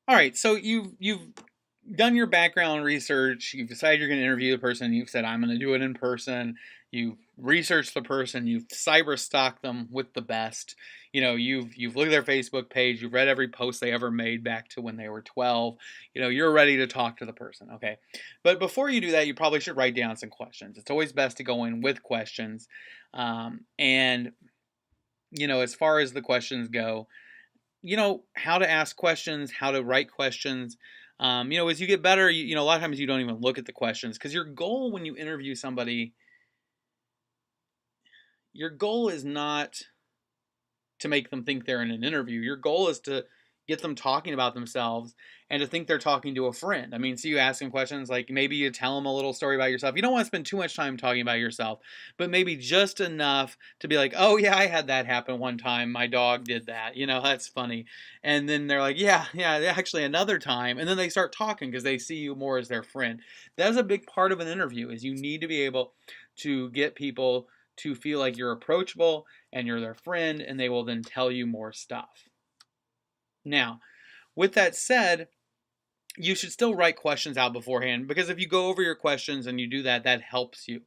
All right, so you've done your background research. You've decided you're going to interview the person. You've said I'm going to do it in person. You've researched the person. You've cyber stalked them with the best. You've looked at their Facebook page. You've read every post they ever made back to when they were 12. You're ready to talk to the person. Okay, but before you do that, you probably should write down some questions. It's always best to go in with questions, and as far as the questions go, how to ask questions, how to write questions. As you get better, a lot of times you don't even look at the questions because your goal when you interview somebody, your goal is not to make them think they're in an interview. Your goal is to get them talking about themselves and to think they're talking to a friend. I mean, so you ask them questions like maybe you tell them a little story about yourself. You don't want to spend too much time talking about yourself, but maybe just enough to be like, oh, yeah, I had that happen one time. My dog did that. That's funny. And then they're like, yeah, actually another time. And then they start talking because they see you more as their friend. That's a big part of an interview is you need to be able to get people to feel like you're approachable and you're their friend, and they will then tell you more stuff. Now, with that said, you should still write questions out beforehand because if you go over your questions and you do that, that helps you.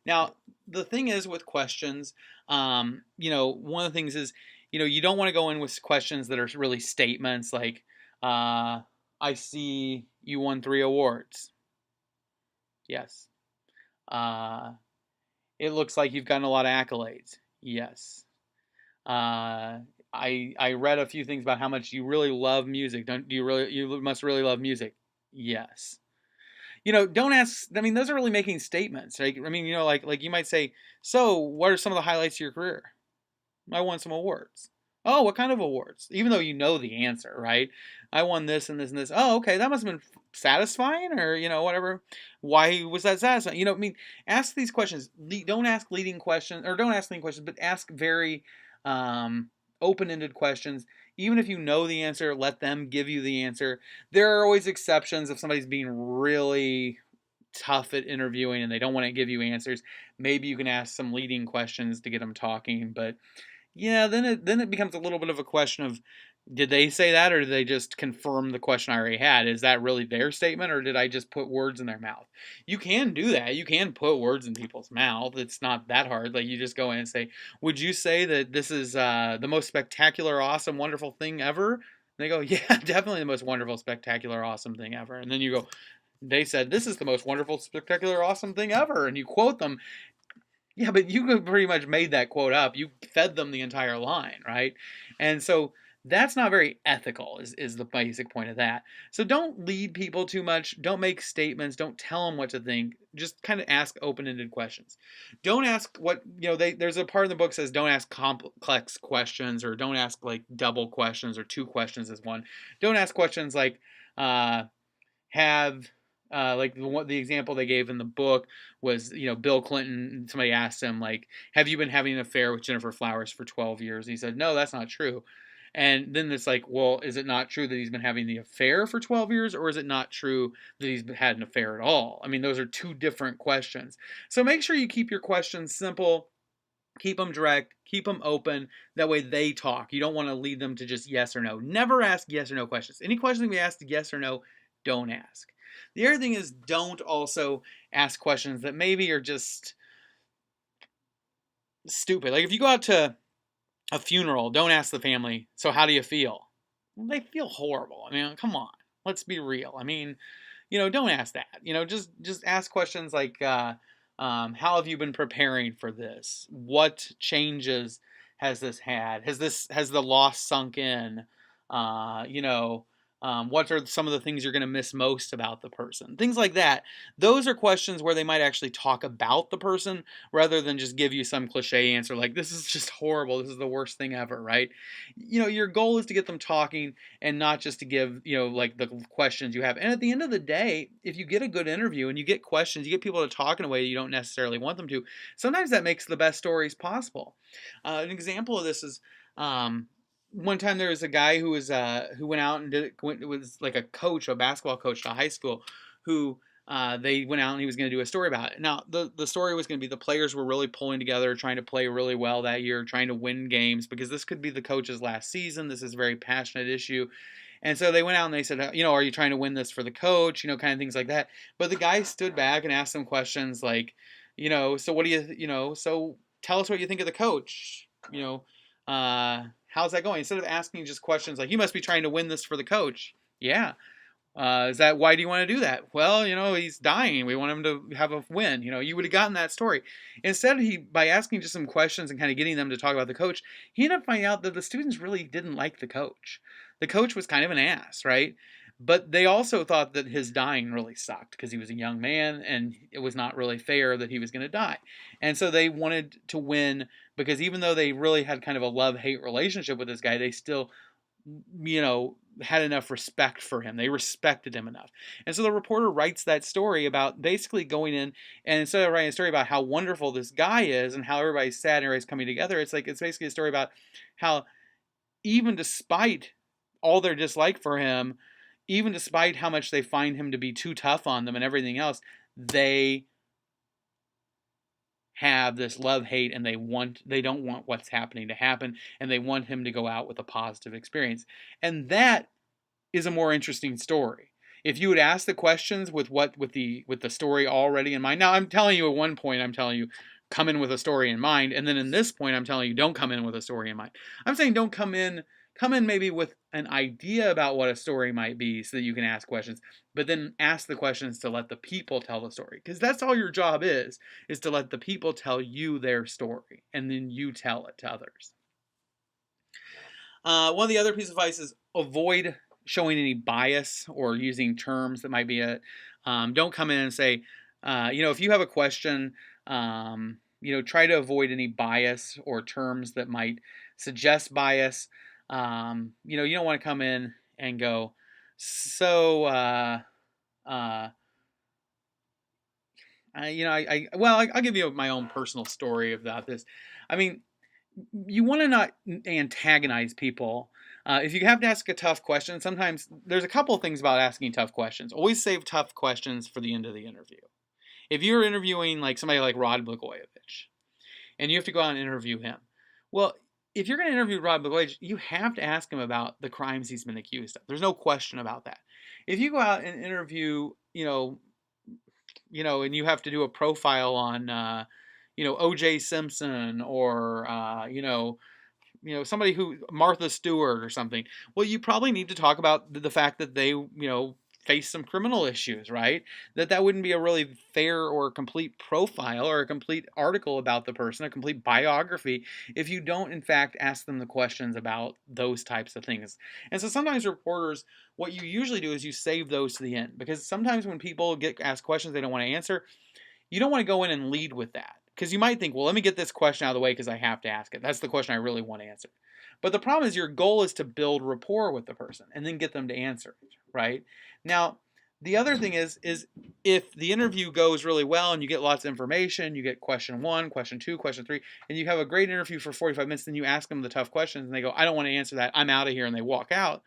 Now, the thing is with questions, one of the things is, you don't want to go in with questions that are really statements like, I see you won 3 awards. Yes. It looks like you've gotten a lot of accolades. Yes. I read a few things about how much you really love music. You must really love music. Yes. Don't ask. I mean, those are really making statements, right? I mean, like you might say, so what are some of the highlights of your career? I won some awards. Oh, what kind of awards? Even though you know the answer, right? I won this and this and this. Oh, okay, that must have been satisfying, or whatever. Why was that satisfying? I mean, ask these questions. Don't ask leading questions, or don't ask leading questions, but ask very open-ended questions. Even if you know the answer, let them give you the answer. There are always exceptions if somebody's being really tough at interviewing and they don't want to give you answers. Maybe you can ask some leading questions to get them talking, but yeah, then it becomes a little bit of a question of did they say that or did they just confirm the question I already had? Is that really their statement or did I just put words in their mouth? You can do that. You can put words in people's mouth. It's not that hard. Like you just go in and say, "Would you say that this is the most spectacular, awesome, wonderful thing ever?" And they go, "Yeah, definitely the most wonderful, spectacular, awesome thing ever." And then you go, "They said this is the most wonderful, spectacular, awesome thing ever," and you quote them. Yeah, but you pretty much made that quote up. You fed them the entire line, right? And so that's not very ethical, is the basic point of that. So don't lead people too much. Don't make statements. Don't tell them what to think. Just kind of ask open-ended questions. Don't ask what, there's a part in the book says don't ask complex questions or don't ask like double questions or 2 questions as one. Don't ask questions like, have like the example they gave in the book was Bill Clinton. Somebody asked him like, "Have you been having an affair with Jennifer Flowers for 12 years?" And he said, "No, that's not true." And then it's like, well, is it not true that he's been having the affair for 12 years, or is it not true that he's had an affair at all? I mean, those are 2 different questions. So make sure you keep your questions simple. Keep them direct, keep them open. That way they talk. You don't want to lead them to just yes or no. Never ask yes or no questions. Any question we ask yes or no, don't ask. The other thing is don't also ask questions that maybe are just stupid. Like if you go out to a funeral, don't ask the family, so how do you feel? Well, they feel horrible. I mean, come on. Let's be real. I mean, don't ask that. Just ask questions like, how have you been preparing for this? What changes has this had? Has the loss sunk in? What are some of the things you're going to miss most about the person? Things like that. Those are questions where they might actually talk about the person rather than just give you some cliche answer like, this is just horrible. This is the worst thing ever, right? Your goal is to get them talking and not just to give, like the questions you have. And at the end of the day, if you get a good interview and you get questions, you get people to talk in a way you don't necessarily want them to, sometimes that makes the best stories possible. An example of this is, one time there was a guy who went out and was like a coach, a basketball coach to high school, who they went out and he was going to do a story about it. Now the story was going to be the players were really pulling together, trying to play really well that year, trying to win games because this could be the coach's last season. This is a very passionate issue. And so they went out and they said, are you trying to win this for the coach? Kind of things like that. But the guy stood back and asked them questions like, so what do so tell us what you think of the coach. How's that going? Instead of asking just questions like, you must be trying to win this for the coach. Yeah. Is that why do you want to do that? Well, he's dying. We want him to have a win. You would have gotten that story. Instead, by asking just some questions and kind of getting them to talk about the coach, he ended up finding out that the students really didn't like the coach. The coach was kind of an ass, right? But they also thought that his dying really sucked because he was a young man and it was not really fair that he was going to die. And so they wanted to win because even though they really had kind of a love-hate relationship with this guy, they still, had enough respect for him. They respected him enough. And so the reporter writes that story about basically going in, and instead of writing a story about how wonderful this guy is and how everybody's sad and everybody's coming together, it's basically a story about how even despite all their dislike for him, even despite how much they find him to be too tough on them and everything else, they have this love-hate and they don't want what's happening to happen, and they want him to go out with a positive experience. And that is a more interesting story. If you would ask the questions with the story already in mind. Now I'm telling you at one point, I'm telling you come in with a story in mind, and then in this point I'm telling you don't come in with a story in mind. I'm saying don't come in maybe with an idea about what a story might be so that you can ask questions, but then ask the questions to let the people tell the story. Because that's all your job is to let the people tell you their story, and then you tell it to others. One of the other pieces of advice is avoid showing any bias or using terms that might be don't come in and say, if you have a question, try to avoid any bias or terms that might suggest bias. You don't want to come in and go, so, I'll give you my own personal story about this. I mean, you want to not antagonize people. If you have to ask a tough question, sometimes there's a couple of things about asking tough questions. Always save tough questions for the end of the interview. If you're interviewing like somebody like Rod Blagojevich, and you have to go out and interview him, well, if you're going to interview Rod Blagojevich, you have to ask him about the crimes he's been accused of. There's no question about that. If you go out and interview, and you have to do a profile on, O.J. Simpson or, somebody who, Martha Stewart or something, well, you probably need to talk about the fact that they, face some criminal issues, right? That wouldn't be a really fair or complete profile or a complete article about the person, a complete biography, if you don't, in fact, ask them the questions about those types of things. And so sometimes reporters, what you usually do is you save those to the end, because sometimes when people get asked questions they don't want to answer, you don't want to go in and lead with that. Because you might think, well, let me get this question out of the way because I have to ask it. That's the question I really want to answer. But the problem is your goal is to build rapport with the person and then get them to answer it, right? Now, the other thing is if the interview goes really well and you get lots of information, you get question 1, question 2, question 3, and you have a great interview for 45 minutes, then you ask them the tough questions and they go, I don't want to answer that, I'm out of here, and they walk out.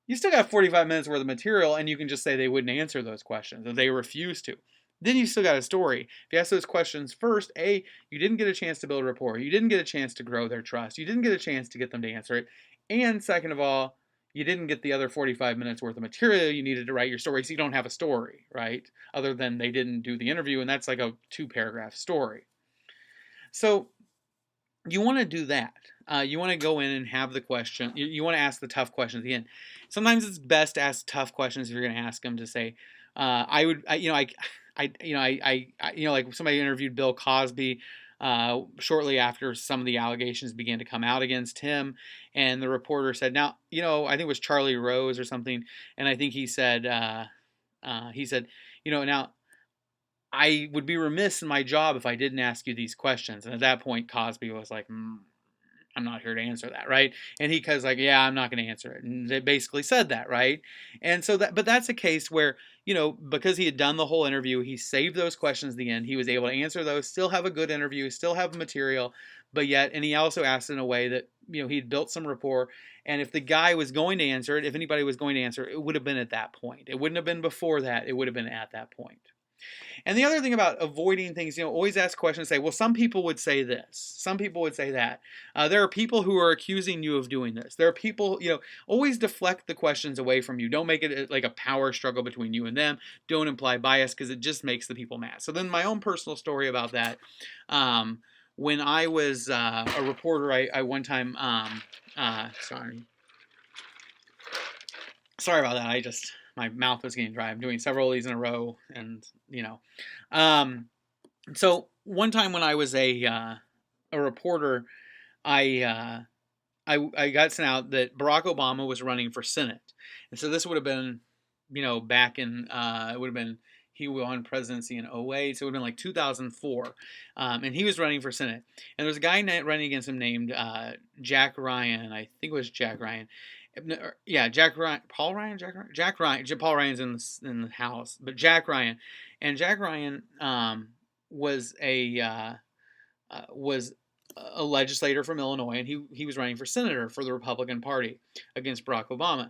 You still got 45 minutes worth of material, and you can just say they wouldn't answer those questions or they refuse to. Then you still got a story. If you ask those questions first, A, you didn't get a chance to build rapport. You didn't get a chance to grow their trust. You didn't get a chance to get them to answer it. And second of all, you didn't get the other 45 minutes worth of material you needed to write your story, so you don't have a story, right? Other than they didn't do the interview, and that's like a 2-paragraph story. So you want to do that. You want to go in and have the question. You want to ask the tough questions at the end. Sometimes it's best to ask tough questions if you're going to ask them to say, like somebody interviewed Bill Cosby shortly after some of the allegations began to come out against him, and the reporter said, now, I think it was Charlie Rose or something, and I think he said, now, I would be remiss in my job if I didn't ask you these questions. And at that point, Cosby was like, I'm not here to answer that, right? And he was like, yeah, I'm not going to answer it. And they basically said that, right? And so but that's a case where, because he had done the whole interview, he saved those questions at the end. He was able to answer those, still have a good interview, still have material, and he also asked in a way that, he'd built some rapport. And if the guy was going to answer it, if anybody was going to answer it, it would have been at that point. It wouldn't have been before that. It would have been at that point. And the other thing about avoiding things, always ask questions. Say, well, some people would say this. Some people would say that. There are people who are accusing you of doing this. There are people, always deflect the questions away from you. Don't make it like a power struggle between you and them. Don't imply bias because it just makes the people mad. So then my own personal story about that. When I was a reporter, I one time, sorry about that. My mouth was getting dry. I'm doing several of these in a row, and so one time when I was a reporter, I I got sent out that Barack Obama was running for Senate, and so this would have been, back in it would have been he won presidency in '08, so it would have been like 2004, and he was running for Senate, and there was a guy running against him named Jack Ryan. I think it was Jack Ryan. Yeah, Jack Ryan, Paul Ryan, Jack Ryan. Paul Ryan's in the House, but Jack Ryan, and Jack Ryan was was a legislator from Illinois, and he was running for senator for the Republican Party against Barack Obama,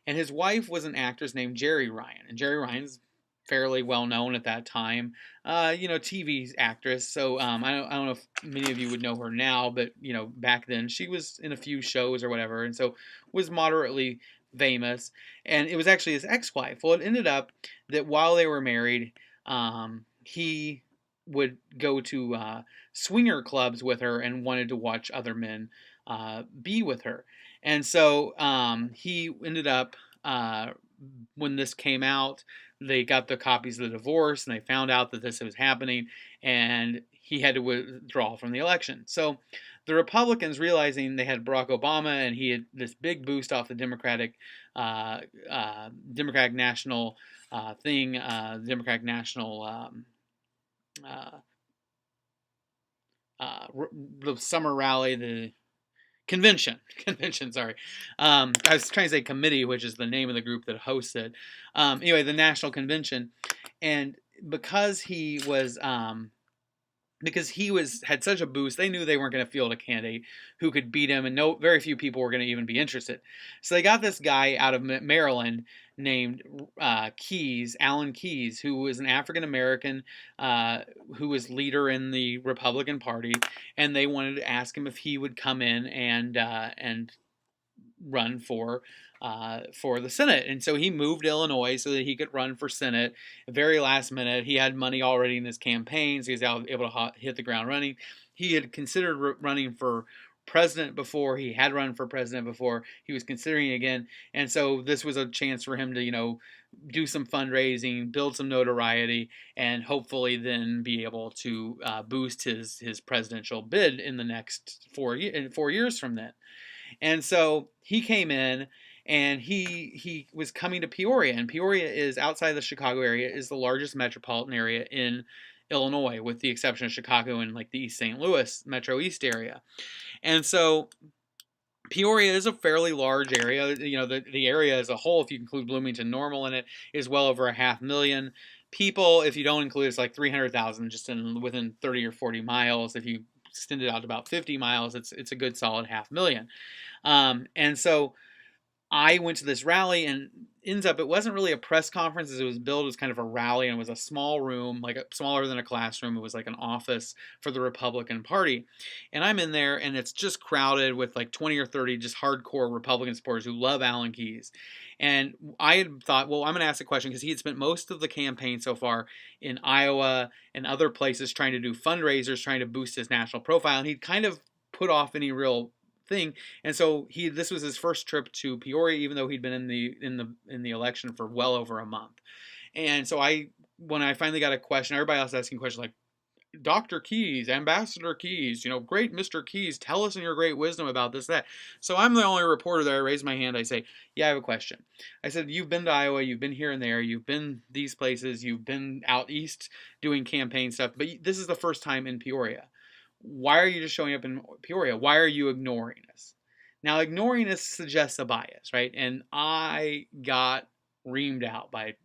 and his wife was an actress named Jerry Ryan, and Jerry Ryan's fairly well known at that time, TV actress. So I don't know if many of you would know her now, but back then she was in a few shows or whatever, and so was moderately famous. And it was actually his ex-wife. Well, it ended up that while they were married, he would go to swinger clubs with her and wanted to watch other men be with her. And so he ended up, when this came out, they got the copies of the divorce, and they found out that this was happening, and he had to withdraw from the election. So the Republicans, realizing they had Barack Obama and he had this big boost off the Democratic National thing, Democratic National the summer rally, the convention, sorry. I was trying to say committee, which is the name of the group that hosts it. Anyway, the National Convention. And because he was had such a boost, they knew they weren't going to field a candidate who could beat him, and very few people were going to even be interested. So they got this guy out of Maryland named Alan Keyes, who was an African American who was leader in the Republican Party, and they wanted to ask him if he would come in and run for the Senate. And so he moved to Illinois so that he could run for Senate. Very last minute, he had money already in his campaign, so he was able to hit the ground running. He had considered running for president before. He had run for president before. He was considering again, and so this was a chance for him to do some fundraising, build some notoriety, and hopefully then be able to boost his presidential bid in the next 4 years from then. And so he came in, and he was coming to Peoria, and Peoria is outside the Chicago area, is the largest metropolitan area in Illinois, with the exception of Chicago and like the East St. Louis Metro East area. And so Peoria is a fairly large area. The area as a whole, if you include Bloomington Normal in it, is well over 500,000 people. If you don't include, it's like 300,000 just within 30 or 40 miles. If you extend it out to about 50 miles, it's a good solid 500,000. And so I went to this rally, and ends up, it wasn't really a press conference as it was billed as kind of a rally, and it was a small room, like smaller than a classroom. It was like an office for the Republican Party. And I'm in there, and it's just crowded with like 20 or 30 just hardcore Republican supporters who love Alan Keyes. And I had thought, well, I'm going to ask a question, because he had spent most of the campaign so far in Iowa and other places trying to do fundraisers, trying to boost his national profile, and he'd kind of put off any real thing. And so this was his first trip to Peoria, even though he'd been in the election for well over a month. And so when I finally got a question, everybody else asking questions like, Dr. Keyes, Ambassador Keyes, great Mr. Keyes, tell us in your great wisdom about this, that. So I'm the only reporter there. I raise my hand. I say, yeah, I have a question. I said, you've been to Iowa, you've been here and there, you've been these places, you've been out east doing campaign stuff, but this is the first time in Peoria. Why are you just showing up in Peoria? Why are you ignoring us? Now, ignoring us suggests a bias, right? And I got reamed out by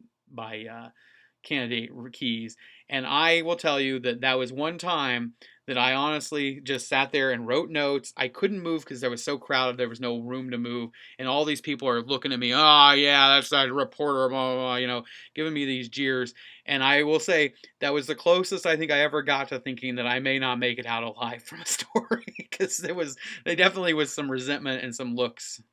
candidate keys. And I will tell you that that was one time that I honestly just sat there and wrote notes. I couldn't move because there was so crowded. There was no room to move. And all these people are looking at me. Oh, yeah, that's that reporter, blah, blah, blah, giving me these jeers. And I will say that was the closest I think I ever got to thinking that I may not make it out alive from a story because there definitely was some resentment and some looks.